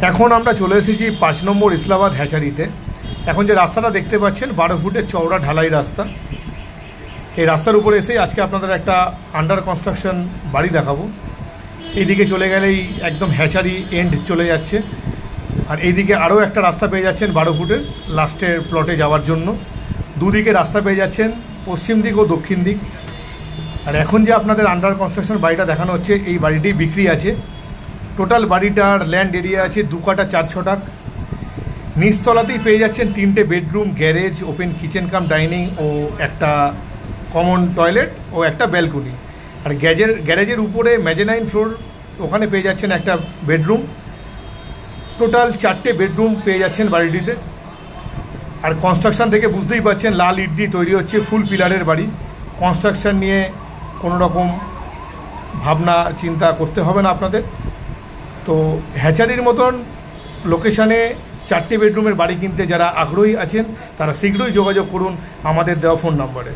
এখন আমরা চলে এসেছি 5 নম্বর ইসলামাবাদ হ্যাচারিতে। এখন যে রাস্তাটা দেখতে পাচ্ছেন 12 ফুটের চওড়া ঢালাই রাস্তা। এই রাস্তার উপরে এসেই আজকে আপনাদের একটা আন্ডার কনস্ট্রাকশন বাড়ি দেখাবো। এইদিকে চলে গেলেই একদম হ্যাচারি এন্ড চলে যাচ্ছে, আর এইদিকে আরও একটা রাস্তা পেয়ে যাচ্ছেন 12 ফুটের লাস্টের প্লটে যাওয়ার জন্য। দুদিকে রাস্তা পেয়ে যাচ্ছেন, পশ্চিম দিক ও দক্ষিণ দিক। আর এখন যে আপনাদের আন্ডার কনস্ট্রাকশন বাড়িটা দেখানো হচ্ছে, এই বাড়িটি বিক্রি আছে। টোটাল বাড়িটার ল্যান্ড এরিয়া আছে 2 কাঠা 4 ছটাক। নিচতলাতেই পেয়ে যাচ্ছেন 3টে bedroom, garage, open kitchen cum dining ও একটা কমন টয়লেট ও একটা ব্যালকনি। আর গ্যারেজের উপরে মেজেনাইন ফ্লোর, ওখানে পেয়ে যাচ্ছেন একটা বেডরুম। টোটাল 4টে বেডরুম পেয়ে যাচ্ছেন বাড়িটিতে। আর কনস্ট্রাকশন থেকে বুঝতেই পারছেন লাল ইট দিয়ে তৈরি হচ্ছে, ফুল পিলারের বাড়ি। কনস্ট্রাকশন নিয়ে কোনো রকম ভাবনা চিন্তা করতে হবে না আপনাদের। তো হ্যাচারির মতন লোকেশানে 4টে বেডরুমের বাড়ি কিনতে যারা আগ্রহী আছেন তারা শীঘ্রই যোগাযোগ করুন আমাদের দেওয়া ফোন নম্বরে।